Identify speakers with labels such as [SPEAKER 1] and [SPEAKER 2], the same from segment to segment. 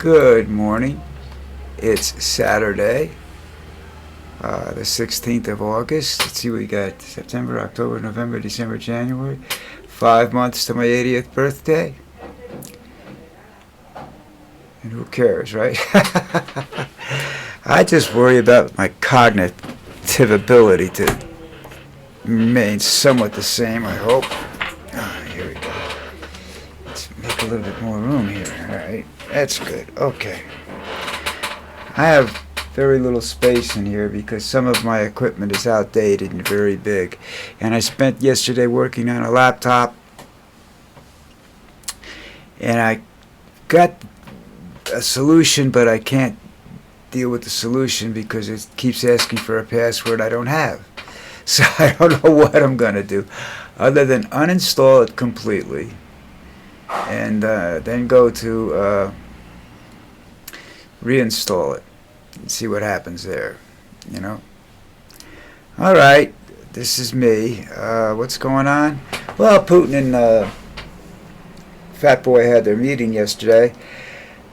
[SPEAKER 1] Good morning. It's Saturday, the 16th of August. Let's see, we got September, October, November, December, January. 5 months to my 80th birthday. And who cares, right? I just worry about my cognitive ability to remain somewhat the same, I hope. Here we go. Let's make a little bit more room here. All right. That's good. Okay. I have very little space in here because some of my equipment is outdated and very big. And I spent yesterday working on a laptop. And I got a solution, but I can't deal with the solution because it keeps asking for a password I don't have. So I don't know what I'm going to do other than uninstall it completely and then go to reinstall it and see what happens there, you know. All right, this is me. What's going on? Well, Putin and Fat Boy had their meeting yesterday.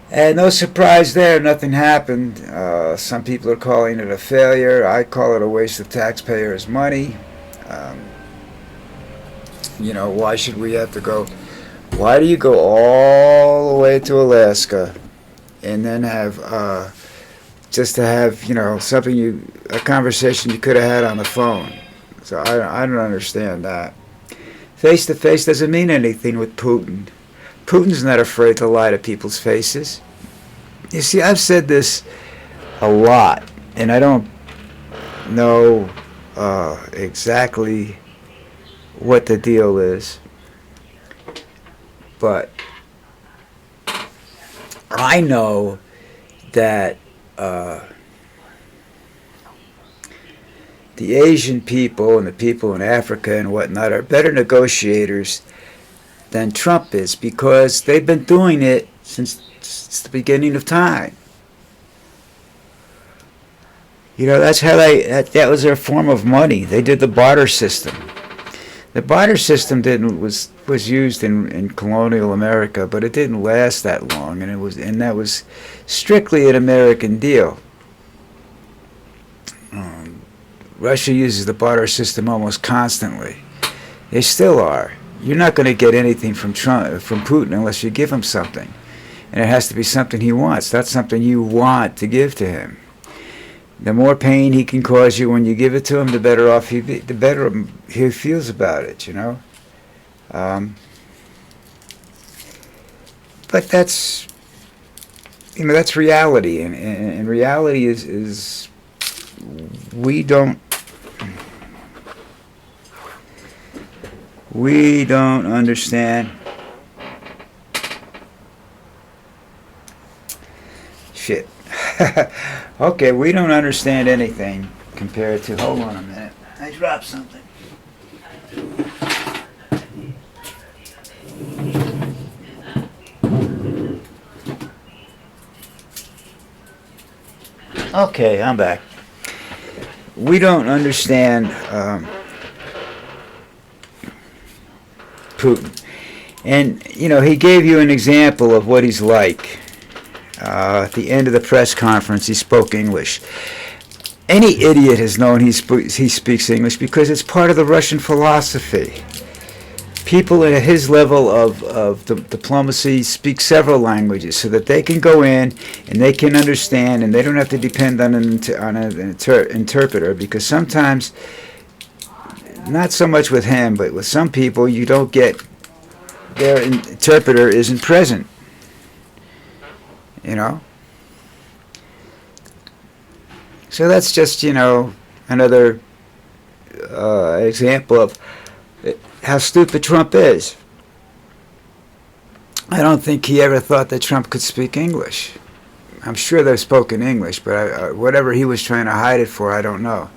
[SPEAKER 1] And no surprise there, nothing happened. Some people are calling it a failure. I call it a waste of taxpayers' money. You know, why should we have to go? Why do you go all the way to Alaska and then have, just to have, you know, a conversation you could have had on the phone? So I don't understand that. Face to face doesn't mean anything with Putin. Putin's not afraid to lie to people's faces. You see, I've said this a lot, and I don't know exactly what the deal is. But I know that the Asian people and the people in Africa and whatnot are better negotiators than Trump is, because they've been doing it since the beginning of time. You know, that's how that was their form of money. They did the barter system. The barter system was used in colonial America, but it didn't last that long, and that was strictly an American deal. Russia uses the barter system almost constantly. They still are. You're not going to get anything from Putin unless you give him something, and it has to be something he wants. That's something you want to give to him. The more pain he can cause you when you give it to him, the better off the better he feels about it. You know. But that's reality, and reality is we don't understand shit. Okay, we don't understand anything compared to, hold on a minute, I dropped something. Okay, I'm back. We don't understand Putin. And, you know, he gave you an example of what he's like. At the end of the press conference, he spoke English. Any idiot has known he speaks English because it's part of the Russian philosophy. People at his level of diplomacy speak several languages so that they can go in and they can understand, and they don't have to depend on an interpreter, because sometimes, not so much with him, but with some people, you don't get, their interpreter isn't present. You know? So that's just, you know, another example of how stupid Trump is. I don't think he ever thought that Trump could speak English. I'm sure they've spoken English, but whatever he was trying to hide it for, I don't know.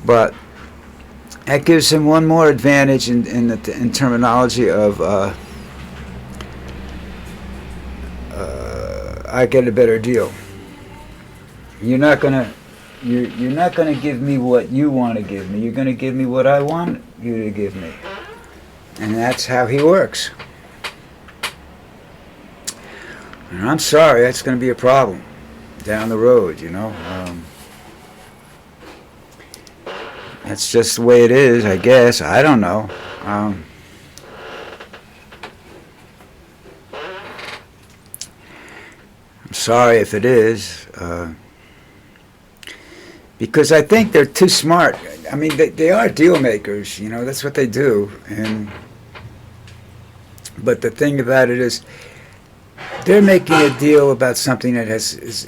[SPEAKER 1] But that gives him one more advantage in terminology of I get a better deal. You're not gonna give me what you want to give me. You're gonna give me what I want you to give me, and that's how he works. And I'm sorry, that's going to be a problem down the road, That's just the way it is, I guess. I don't know. I'm sorry if it is. Because I think they're too smart. I mean, they are deal makers, that's what they do. But the thing about it is, they're making a deal about something that is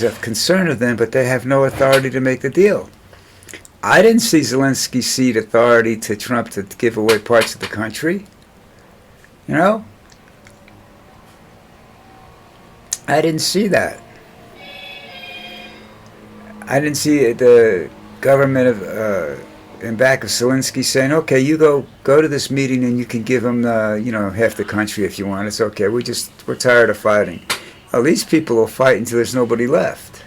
[SPEAKER 1] of concern to them, but they have no authority to make the deal. I didn't see Zelensky cede authority to Trump to give away parts of the country. I didn't see that. I didn't see the government in back of Zelensky saying, "Okay, you go to this meeting and you can give them half the country if you want. It's okay. We're tired of fighting." Well, these people will fight until there's nobody left.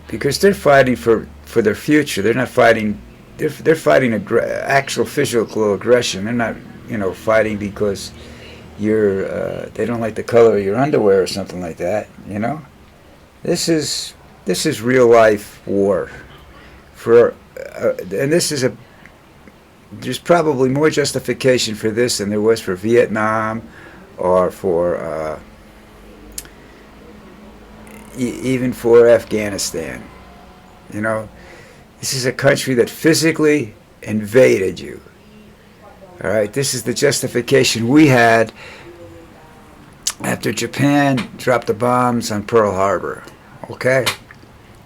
[SPEAKER 1] Because they're fighting for their future. They're not fighting. They're fighting actual physical aggression. They're not fighting because they don't like the color of your underwear or something like that. This is real life war. And there's probably more justification for this than there was for Vietnam or for even for Afghanistan. This is a country that physically invaded you. All right, this is the justification we had after Japan dropped the bombs on Pearl Harbor. Okay,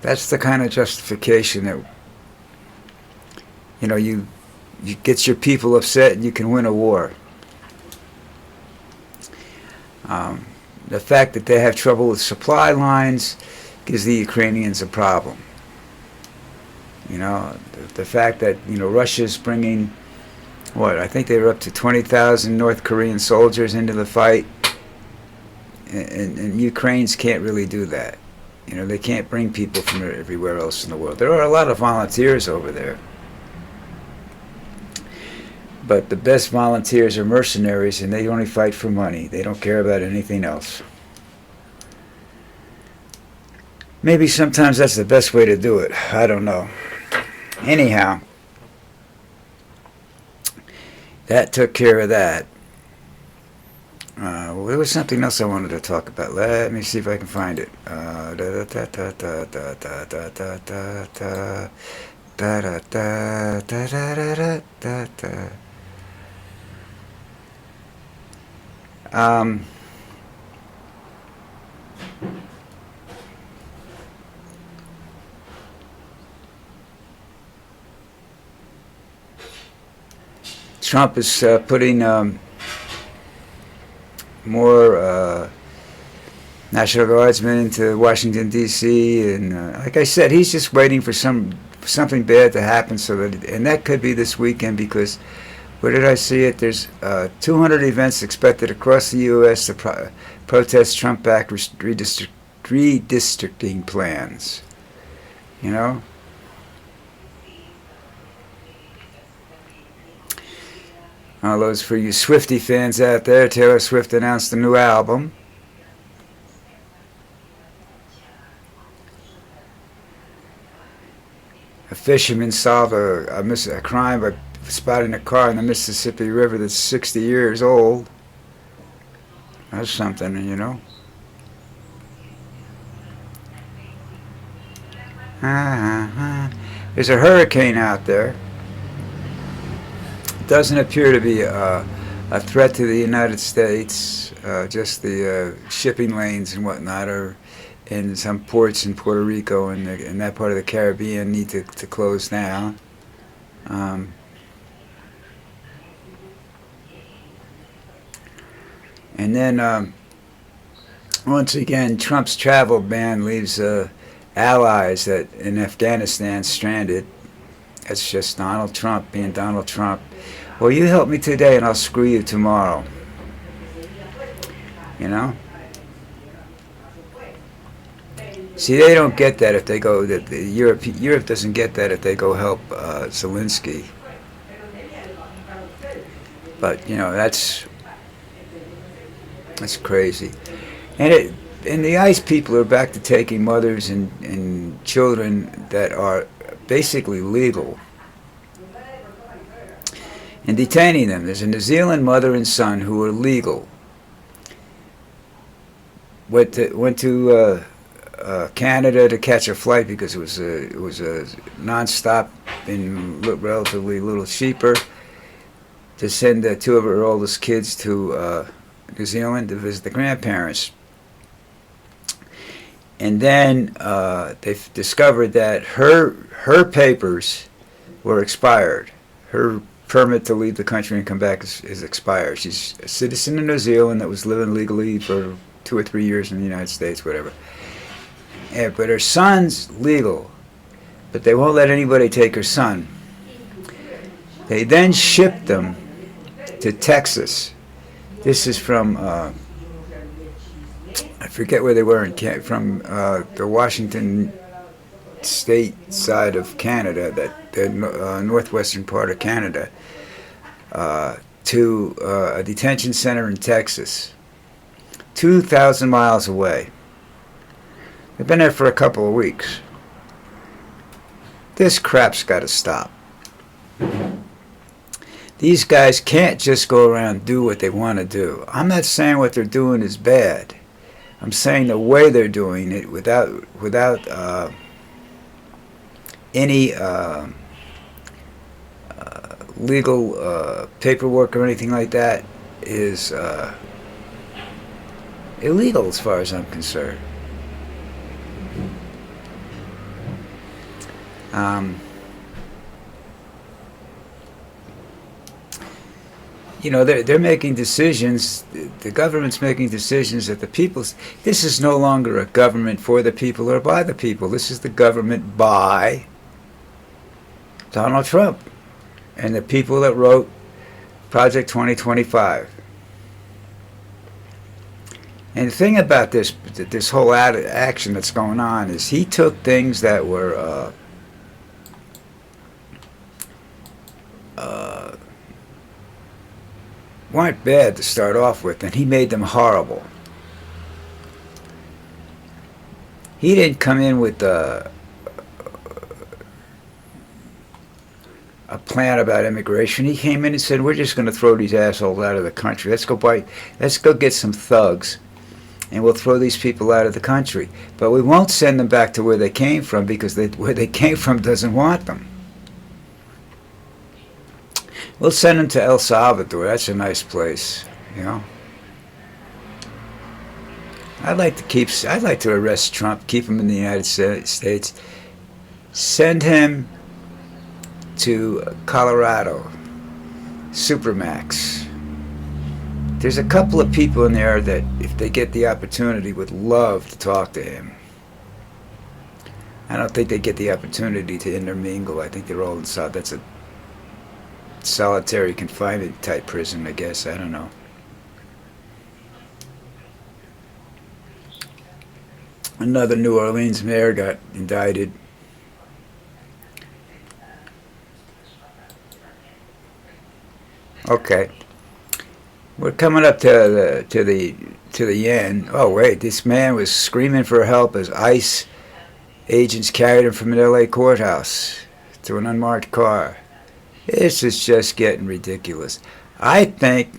[SPEAKER 1] that's the kind of justification that you gets your people upset and you can win a war. The fact that they have trouble with supply lines gives the Ukrainians a problem. The fact that Russia's bringing I think they were up to 20,000 North Korean soldiers into the fight, and Ukrainians can't really do that. They can't bring people from everywhere else in the world. There are a lot of volunteers over there, but the best volunteers are mercenaries, and they only fight for money. They don't care about anything else. Maybe sometimes that's the best way to do it. I don't know. Anyhow, that took care of that. There was something else I wanted to talk about. Let me see if I can find it. Trump is putting more National Guardsmen into Washington, D.C., and like I said, he's just waiting for something bad to happen, and that could be this weekend, because where did I see it? There's 200 events expected across the U.S. to protest Trump-backed redistricting plans. All those for you Swiftie fans out there, Taylor Swift announced a new album. A fisherman solved a crime by spotting a car in the Mississippi River that's 60 years old. That's something, There's a hurricane out there. Doesn't appear to be a threat to the United States. Just the shipping lanes and whatnot are in some ports in Puerto Rico and in that part of the Caribbean need to close down. And then once again, Trump's travel ban leaves allies in Afghanistan stranded. That's just Donald Trump being Donald Trump. Well, you help me today and I'll screw you tomorrow. See, they don't get that if they go, Europe doesn't get that if they go help Zelensky. But that's crazy. And the ICE people are back to taking mothers and children that are basically legal and detaining them. There's a New Zealand mother and son who are legal. Went to Canada to catch a flight because it was a nonstop and relatively little cheaper to send two of her oldest kids to New Zealand to visit the grandparents. And then they discovered that her papers were expired. Her permit to leave the country and come back is expired. She's a citizen of New Zealand that was living legally for 2 or 3 years in the United States, whatever. But her son's legal, but they won't let anybody take her son. They then shipped them to Texas. This is from I forget where they were from the Washington state side of Canada, the northwestern part of Canada, to a detention center in Texas, 2,000 miles away. They've been there for a couple of weeks. This crap's got to stop. These guys can't just go around and do what they want to do. I'm not saying what they're doing is bad. I'm saying the way they're doing it without any legal paperwork or anything like that is illegal as far as I'm concerned. They're making decisions. The government's making decisions that the people's. This is no longer a government for the people or by the people. This is the government by Donald Trump and the people that wrote Project 2025. And the thing about this whole action that's going on is he took things that were weren't bad to start off with, and he made them horrible. He didn't come in with a plan about immigration. He came in and said, "We're just going to throw these assholes out of the country. Let's go get some thugs, and we'll throw these people out of the country. But we won't send them back to where they came from because where they came from doesn't want them. We'll send them to El Salvador. That's a nice place, I'd like to arrest Trump, keep him in the United States, send him to Colorado, Supermax. There's a couple of people in there that, if they get the opportunity, would love to talk to him. I don't think they get the opportunity to intermingle. I think they're all inside. That's a solitary confinement type prison, I guess. I don't know. Another New Orleans mayor got indicted. Okay, we're coming up to the end. Oh wait, this man was screaming for help as ICE agents carried him from an LA courthouse to an unmarked car. This is just getting ridiculous. I think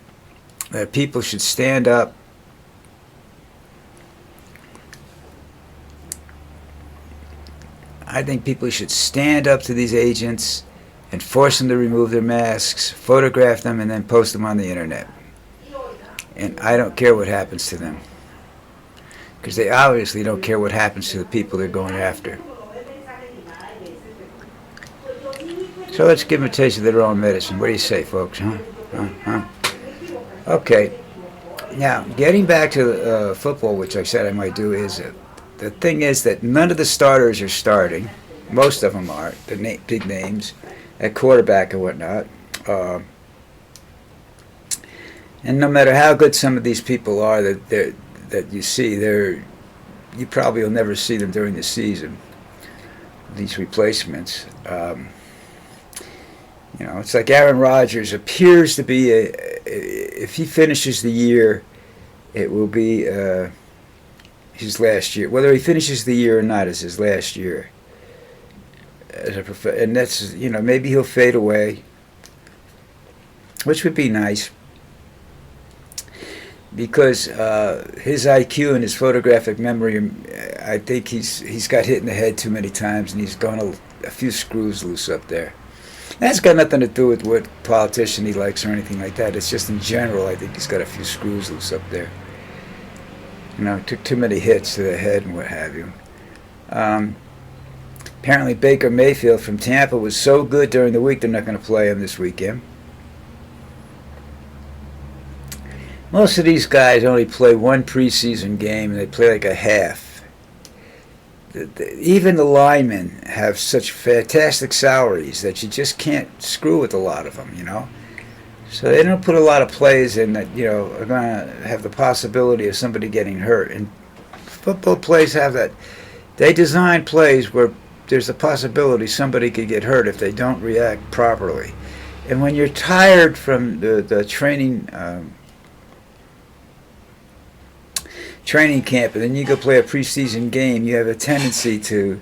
[SPEAKER 1] that people should stand up to these agents and force them to remove their masks, photograph them, and then post them on the internet. And I don't care what happens to them, because they obviously don't care what happens to the people they're going after. So let's give them a taste of their own medicine. What do you say, folks? Huh? Okay. Now, getting back to football, which I said I might do, is the thing is that none of the starters are starting. Most of them are, the big names, at quarterback and whatnot. And no matter how good some of these people are that you see, you probably will never see them during the season, these replacements. You know, it's like Aaron Rodgers appears to be if he finishes the year, it will be his last year. Whether he finishes the year or not is his last year. And that's, you know, maybe he'll fade away, which would be nice, because his IQ and his photographic memory, I think he's got hit in the head too many times, and he's gone a few screws loose up there. That's got nothing to do with what politician he likes or anything like that. It's just in general, I think he's got a few screws loose up there. You know, took too many hits to the head and what have you. Apparently Baker Mayfield from Tampa was so good during the week, they're not going to play him this weekend. Most of these guys only play one preseason game, and they play like a half. Even the linemen have such fantastic salaries that you just can't screw with a lot of them, you know. So they don't put a lot of plays in that, you know, are going to have the possibility of somebody getting hurt. And football plays have that. They design plays where there's a possibility somebody could get hurt if they don't react properly. And when you're tired from the training camp, and then you go play a preseason game, you have a tendency to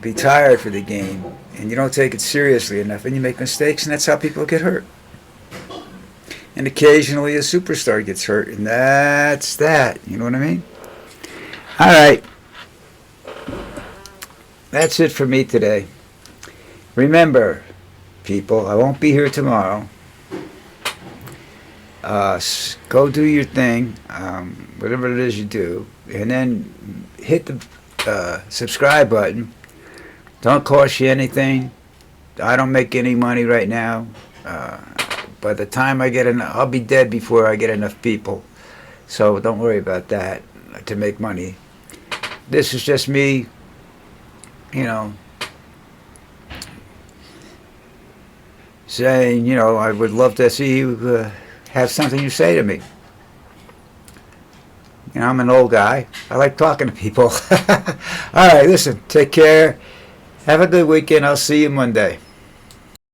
[SPEAKER 1] be tired for the game, and you don't take it seriously enough, and you make mistakes, and that's how people get hurt. And occasionally a superstar gets hurt, and that's that. You know what I mean? All right. That's it for me today. Remember, people, I won't be here tomorrow. Go do your thing, whatever it is you do, and then hit the subscribe button. Don't cost you anything. I don't make any money right now. By the time I get enough, I'll be dead before I get enough people. So don't worry about that to make money. This is just me, you know, saying, you know, I would love to see you have something to say to me. You know, I'm an old guy. I like talking to people. All right, listen, take care. Have a good weekend. I'll see you Monday.